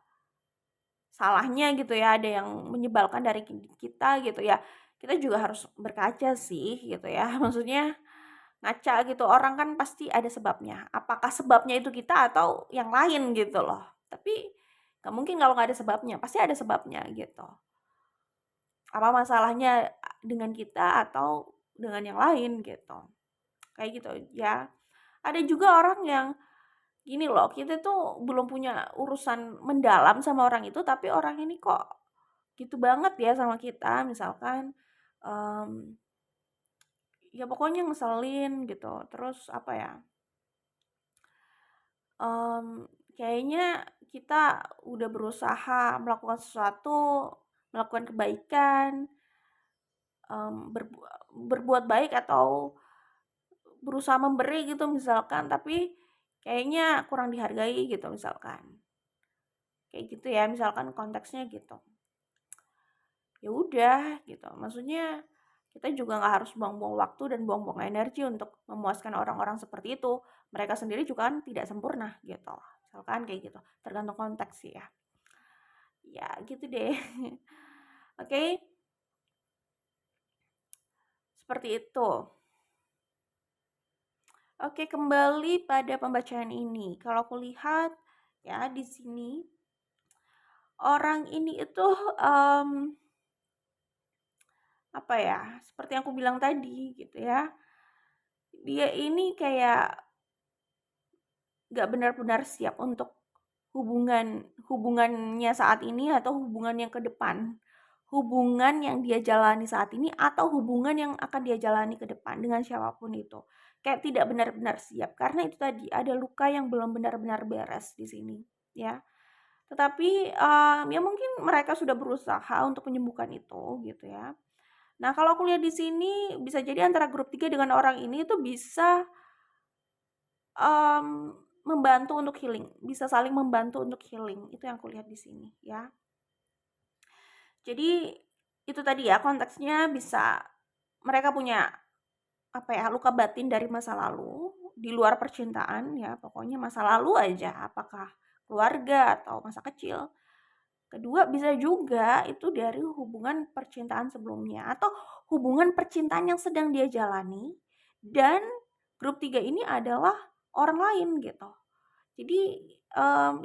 [SPEAKER 1] salahnya gitu ya, ada yang menyebalkan dari kita gitu ya. Kita juga harus berkaca sih gitu ya. Maksudnya ngaca gitu, orang kan pasti ada sebabnya. Apakah sebabnya itu kita atau yang lain gitu loh. Tapi gak mungkin kalau gak ada sebabnya, pasti ada sebabnya gitu. Apa masalahnya dengan kita atau dengan yang lain gitu. Kayak gitu ya. Ada juga orang yang gini loh, kita tuh belum punya urusan mendalam sama orang itu, tapi orang ini kok gitu banget ya sama kita, misalkan ya pokoknya ngeselin gitu. Terus apa ya? Kayaknya kita udah berusaha melakukan sesuatu, melakukan kebaikan, berbuat baik atau berusaha memberi gitu misalkan, tapi kayaknya kurang dihargai gitu misalkan. Kayak gitu ya, misalkan konteksnya gitu. Ya udah gitu. Maksudnya kita juga nggak harus buang-buang waktu dan buang-buang energi untuk memuaskan orang-orang seperti itu. Mereka sendiri juga kan tidak sempurna gitu. Misalkan kayak gitu. Tergantung konteks sih ya. Ya gitu deh. Oke. Seperti itu. Oke, kembali pada pembacaan ini. Kalau aku lihat ya di sini orang ini itu apa ya? Seperti yang aku bilang tadi gitu ya. Dia ini kayak gak benar-benar siap untuk hubungannya saat ini atau hubungan yang ke depan. Hubungan yang dia jalani saat ini atau hubungan yang akan dia jalani ke depan dengan siapapun itu. Kayak tidak benar-benar siap karena itu tadi ada luka yang belum benar-benar beres di sini. ya. Tetapi, ya mungkin mereka sudah berusaha untuk menyembuhkan itu gitu ya. Nah, kalau aku lihat di sini bisa jadi antara grup 3 dengan orang ini itu bisa, membantu untuk healing, bisa saling membantu untuk healing, itu yang aku lihat di sini ya. Jadi itu tadi ya konteksnya bisa mereka punya apa ya, luka batin dari masa lalu, di luar percintaan ya, pokoknya masa lalu aja, apakah keluarga atau masa kecil. Kedua bisa juga itu dari hubungan percintaan sebelumnya atau hubungan percintaan yang sedang dia jalani dan grup 3 ini adalah orang lain gitu. Jadi,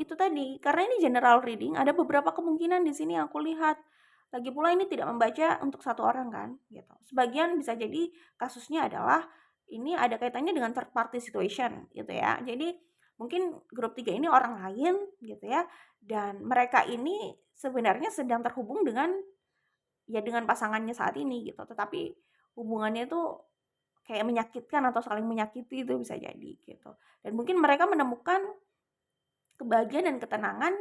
[SPEAKER 1] itu tadi, karena ini general reading, ada beberapa kemungkinan di sini yang aku lihat. Lagi pula ini tidak membaca untuk satu orang kan, gitu. Sebagian bisa jadi kasusnya adalah ini ada kaitannya dengan third party situation gitu ya. Jadi mungkin grup 3 ini orang lain gitu ya, dan mereka ini sebenarnya sedang terhubung dengan ya dengan pasangannya saat ini gitu. Tetapi hubungannya itu kayak menyakitkan atau saling menyakiti itu bisa jadi gitu. Dan mungkin mereka menemukan kebahagiaan dan ketenangan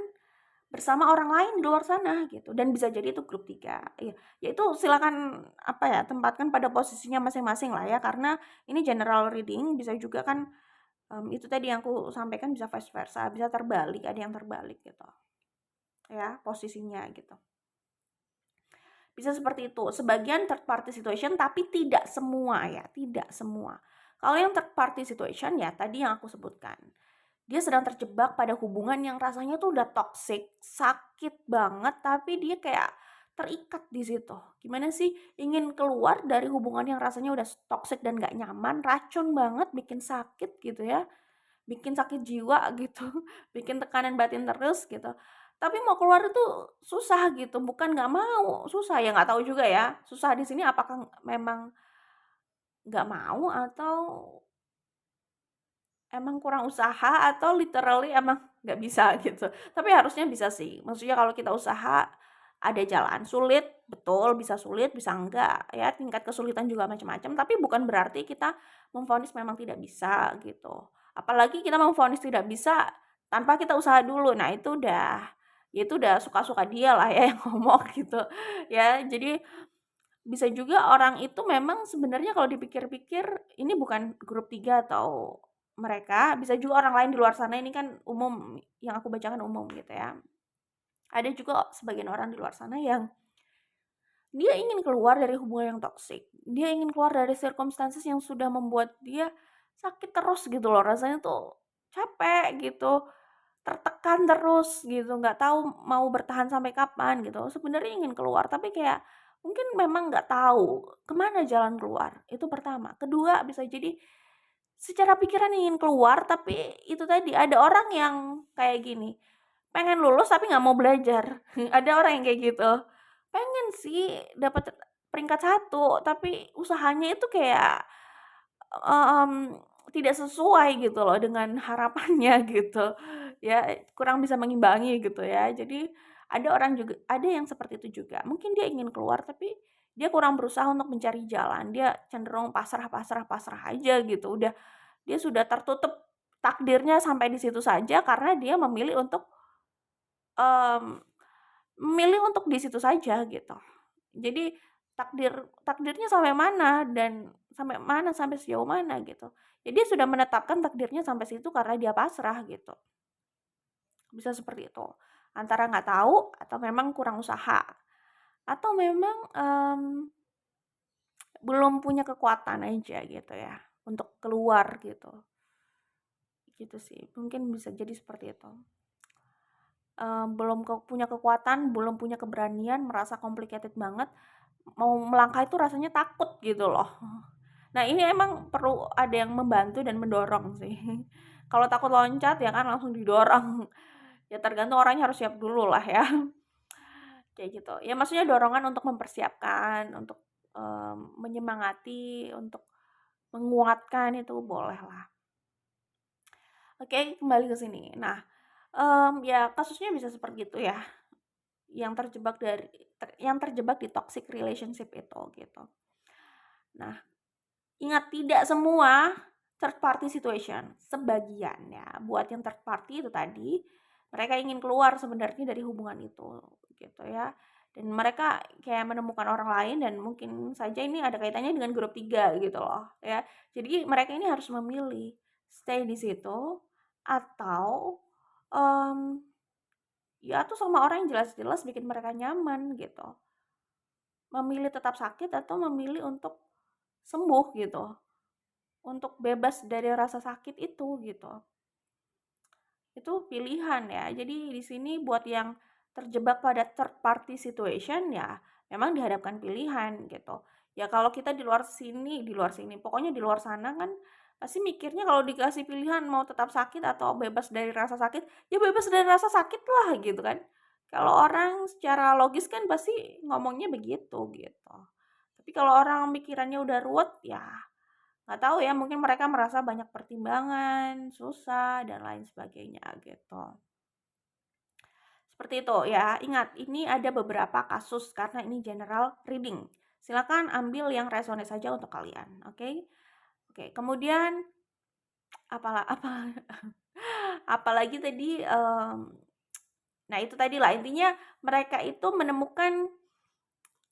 [SPEAKER 1] bersama orang lain di luar sana gitu, dan bisa jadi itu grup 3 ya. Ya itu silakan apa ya, tempatkan pada posisinya masing-masing lah ya, karena ini general reading bisa juga kan, itu tadi yang aku sampaikan bisa vice versa, bisa terbalik, ada yang terbalik gitu ya posisinya gitu. Bisa seperti itu, sebagian third party situation tapi tidak semua ya, tidak semua. Kalau yang third party situation ya tadi yang aku sebutkan. Dia sedang terjebak pada hubungan yang rasanya tuh udah toxic, sakit banget, tapi dia kayak terikat di situ. Gimana sih ingin keluar dari hubungan yang rasanya udah toxic dan gak nyaman, racun banget, bikin sakit gitu ya, bikin sakit jiwa gitu, bikin tekanan batin terus gitu. Tapi mau keluar itu susah gitu, bukan gak mau, susah ya nggak tahu juga ya. Susah di sini apakah memang nggak mau atau emang kurang usaha atau literally emang nggak bisa gitu. Tapi harusnya bisa sih. Maksudnya kalau kita usaha ada jalan. Sulit, betul bisa sulit, bisa enggak ya. Tingkat kesulitan juga macam-macam, tapi bukan berarti kita memvonis memang tidak bisa gitu. Apalagi kita memvonis tidak bisa tanpa kita usaha dulu. Nah, itu udah suka-suka dia lah ya yang ngomong gitu. Ya, jadi bisa juga orang itu memang sebenarnya kalau dipikir-pikir ini bukan grup 3 atau mereka, bisa juga orang lain di luar sana, ini kan umum, yang aku bacakan umum gitu ya. Ada juga sebagian orang di luar sana yang dia ingin keluar dari hubungan yang toksik. Dia ingin keluar dari circumstances yang sudah membuat dia sakit terus gitu loh. Rasanya tuh capek gitu, tertekan terus gitu, nggak tahu mau bertahan sampai kapan gitu. Sebenarnya ingin keluar, tapi kayak mungkin memang nggak tahu kemana jalan keluar, itu pertama. Kedua, bisa jadi secara pikiran ingin keluar, tapi itu tadi ada orang yang kayak gini, pengen lulus tapi nggak mau belajar. Ada orang yang kayak gitu. Pengen sih dapat peringkat 1, tapi usahanya itu kayak, mmm, tidak sesuai gitu loh dengan harapannya gitu. Ya, kurang bisa mengimbangi gitu ya. Jadi ada yang seperti itu juga. Mungkin dia ingin keluar tapi dia kurang berusaha untuk mencari jalan. Dia cenderung pasrah pasrah pasrah aja gitu. Dia sudah tertutup takdirnya sampai di situ saja karena dia mmm, memilih untuk di situ saja gitu. Jadi takdirnya sampai mana dan sampai mana, sampai sejauh mana gitu. Jadi dia sudah menetapkan takdirnya sampai situ karena dia pasrah gitu. Bisa seperti itu. Antara nggak tahu atau memang kurang usaha. Atau memang, belum punya kekuatan aja gitu ya untuk keluar gitu. Gitu sih, mungkin bisa jadi seperti itu. Belum punya kekuatan, belum punya keberanian, merasa complicated banget, mau melangkah itu rasanya takut gitu loh. Nah, ini emang perlu ada yang membantu dan mendorong sih. Kalau takut loncat ya kan langsung didorong. Ya tergantung orangnya harus siap dulu lah ya, kayak gitu. Ya maksudnya dorongan untuk mempersiapkan, untuk, menyemangati, untuk menguatkan itu boleh lah. Oke, kembali ke sini. Nah, ya kasusnya bisa seperti itu ya, yang terjebak di toxic relationship itu gitu. Nah, ingat tidak semua third party situation, sebagian ya. Buat yang third party itu tadi, Mereka ingin keluar sebenarnya dari hubungan itu, gitu ya. Dan mereka kayak menemukan orang lain dan mungkin saja ini ada kaitannya dengan grup 3 gitu loh, ya. Jadi mereka ini harus memilih stay di situ atau, mmm, ya tuh sama orang yang jelas-jelas bikin mereka nyaman gitu. Memilih tetap sakit atau memilih untuk sembuh gitu, untuk bebas dari rasa sakit itu gitu. Itu pilihan ya. Jadi di sini buat yang terjebak pada third party situation ya memang dihadapkan pilihan gitu. Ya kalau kita di luar sini, pokoknya di luar sana kan pasti mikirnya kalau dikasih pilihan mau tetap sakit atau bebas dari rasa sakit, ya bebas dari rasa sakit lah gitu kan. Kalau orang secara logis kan pasti ngomongnya begitu gitu. Tapi kalau orang mikirannya udah ruwet ya nggak tahu ya, mungkin mereka merasa banyak pertimbangan, susah, dan lain sebagainya gitu. Seperti itu ya. Ingat, ini ada beberapa kasus karena ini general reading. Silakan ambil yang resonate saja untuk kalian, oke? Oke, kemudian apa apalagi tadi nah itu tadi lah intinya mereka itu menemukan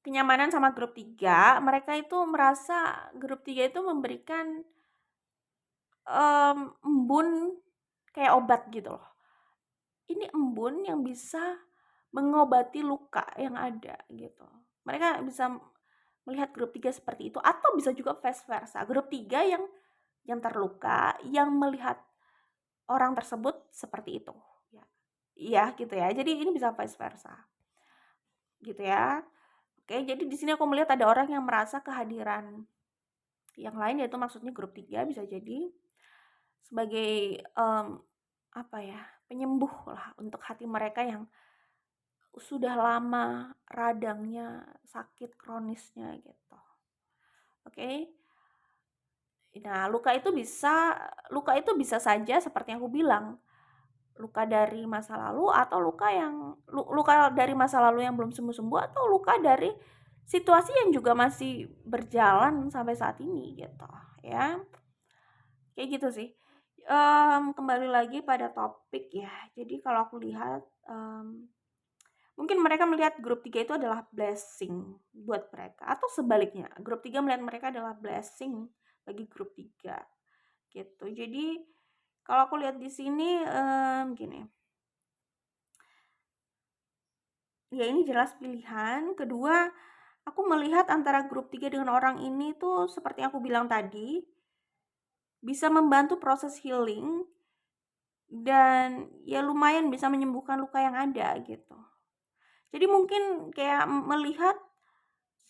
[SPEAKER 1] kenyamanan sama grup 3, mereka itu merasa grup 3 itu memberikan embun kayak obat gitu loh. Ini embun yang bisa mengobati luka yang ada gitu. Mereka bisa melihat grup 3 seperti itu atau bisa juga vice versa. Grup 3 yang terluka yang melihat orang tersebut seperti itu. Ya. Iya gitu ya. Jadi ini bisa vice versa. Gitu ya. Oke, jadi di sini aku melihat ada orang yang merasa kehadiran yang lain yaitu maksudnya grup 3 bisa jadi sebagai apa ya, penyembuh lah untuk hati mereka yang sudah lama radangnya sakit kronisnya gitu. Oke. Nah, luka itu bisa saja seperti yang aku bilang, luka dari masa lalu atau luka dari masa lalu yang belum sembuh-sembuh atau luka dari situasi yang juga masih berjalan sampai saat ini gitu ya. Kayak gitu sih. Kembali lagi pada topik ya. Jadi kalau aku lihat mungkin mereka melihat grup 3 itu adalah blessing buat mereka atau sebaliknya, grup 3 melihat mereka adalah blessing bagi grup 3 gitu. Jadi kalau aku lihat di sini gini. Ya ini jelas pilihan. Kedua, aku melihat antara grup 3 dengan orang ini tuh seperti yang aku bilang tadi, bisa membantu proses healing dan ya lumayan bisa menyembuhkan luka yang ada gitu. Jadi mungkin kayak melihat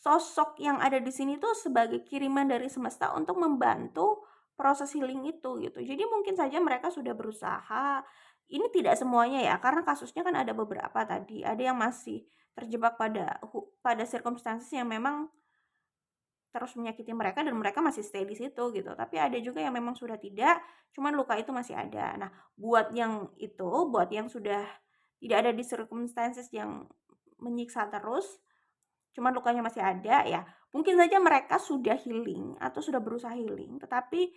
[SPEAKER 1] sosok yang ada di sini tuh sebagai kiriman dari semesta untuk membantu proses healing itu gitu. Jadi mungkin saja mereka sudah berusaha. Ini tidak semuanya ya, karena kasusnya kan ada beberapa tadi. Ada yang masih terjebak pada circumstances yang memang terus menyakiti mereka dan mereka masih stay di situ gitu. Tapi ada juga yang memang sudah tidak, cuman luka itu masih ada. Nah, buat yang sudah tidak ada di circumstances yang menyiksa terus, cuman lukanya masih ada ya, mungkin saja mereka sudah healing atau sudah berusaha healing, tetapi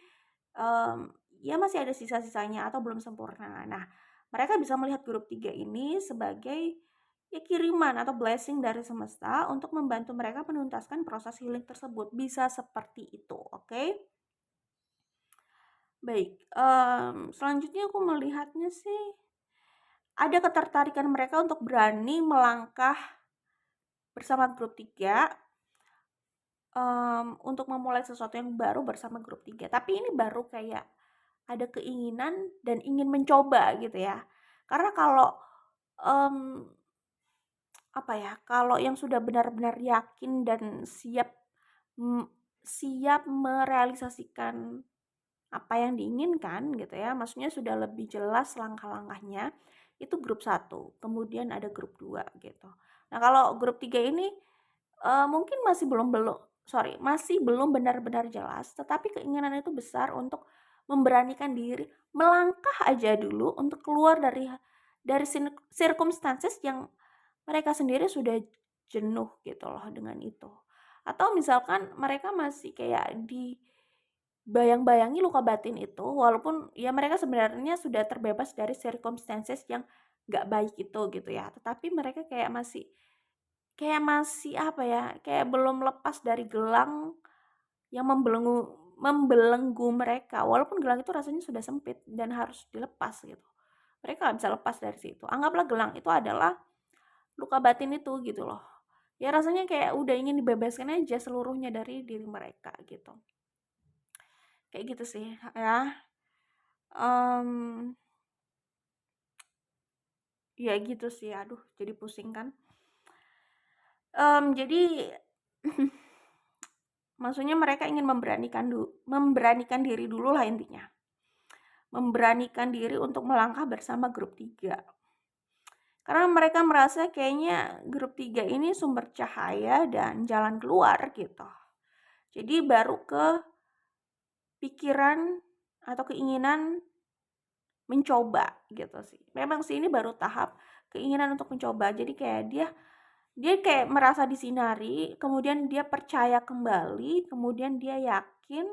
[SPEAKER 1] ya masih ada sisa-sisanya atau belum sempurna. Nah, mereka bisa melihat grup 3 ini sebagai ya kiriman atau blessing dari semesta untuk membantu mereka menuntaskan proses healing tersebut. Bisa seperti itu, oke? Baik, selanjutnya aku melihatnya sih ada ketertarikan mereka untuk berani melangkah bersama grup 3 untuk memulai sesuatu yang baru bersama grup 3. Tapi ini baru kayak ada keinginan dan ingin mencoba gitu ya. Karena kalau um, kalau yang sudah benar-benar yakin dan siap merealisasikan apa yang diinginkan gitu ya, maksudnya sudah lebih jelas langkah-langkahnya, itu grup 1, kemudian ada grup 2 gitu. Nah, kalau grup 3 ini mungkin masih belum benar-benar jelas, tetapi keinginan itu besar untuk memberanikan diri, melangkah aja dulu untuk keluar dari circumstances yang mereka sendiri sudah jenuh gitu loh dengan itu. Atau misalkan mereka masih kayak dibayang-bayangi luka batin itu, walaupun ya mereka sebenarnya sudah terbebas dari circumstances yang nggak baik itu gitu ya. Tetapi mereka kayak masih apa ya, kayak belum lepas dari gelang yang membelenggu mereka. Walaupun gelang itu rasanya sudah sempit dan harus dilepas gitu. Mereka nggak bisa lepas dari situ. Anggaplah gelang itu adalah luka batin itu gitu loh. Ya rasanya kayak udah ingin dibebaskan aja seluruhnya dari diri mereka gitu. Kayak gitu sih ya. Em, ya gitu sih. Aduh, jadi pusing kan. Jadi maksudnya mereka ingin memberanikan diri dulu lah intinya. Memberanikan diri untuk melangkah bersama grup 3. Karena mereka merasa kayaknya grup 3 ini sumber cahaya dan jalan keluar gitu. Jadi baru ke pikiran atau keinginan mencoba gitu sih. Memang sih ini baru tahap keinginan untuk mencoba. Jadi kayak dia kayak merasa disinari, kemudian dia percaya kembali, kemudian dia yakin,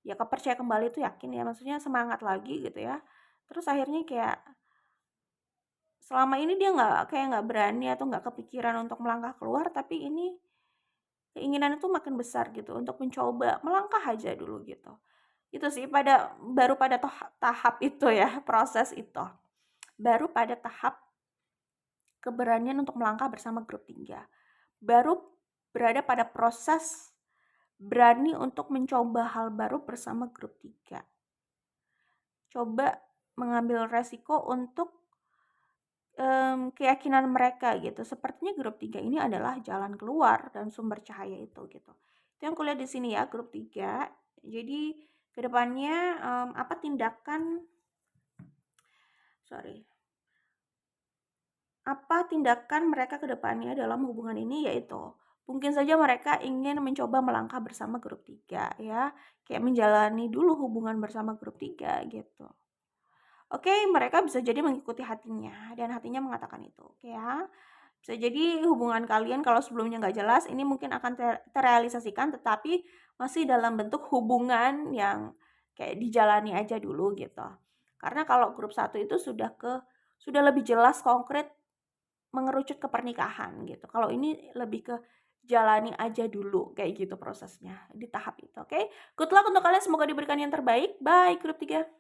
[SPEAKER 1] ya kepercaya kembali itu yakin ya, maksudnya semangat lagi gitu ya. Terus akhirnya kayak selama ini dia nggak berani atau nggak kepikiran untuk melangkah keluar, tapi ini keinginan itu makin besar gitu untuk mencoba melangkah aja dulu gitu. Itu sih baru pada tahap itu ya, proses itu. Baru pada tahap keberanian untuk melangkah bersama grup 3. Baru berada pada proses berani untuk mencoba hal baru bersama grup 3. Coba mengambil resiko untuk keyakinan mereka gitu. Sepertinya grup 3 ini adalah jalan keluar dan sumber cahaya itu gitu. Itu yang kulihat di sini ya, grup 3. Jadi kedepannya apa tindakan mereka ke depannya dalam hubungan ini, yaitu mungkin saja mereka ingin mencoba melangkah bersama grup 3 ya, kayak menjalani dulu hubungan bersama grup 3 gitu. Oke, mereka bisa jadi mengikuti hatinya dan hatinya mengatakan itu, oke ya. Bisa jadi hubungan kalian kalau sebelumnya nggak jelas, ini mungkin akan terrealisasikan, tetapi masih dalam bentuk hubungan yang kayak dijalani aja dulu gitu. Karena kalau grup 1 itu sudah lebih jelas konkret mengerucut ke pernikahan gitu. Kalau ini lebih ke jalani aja dulu kayak gitu prosesnya di tahap itu, oke? Good luck untuk kalian, semoga diberikan yang terbaik. Bye grup 3.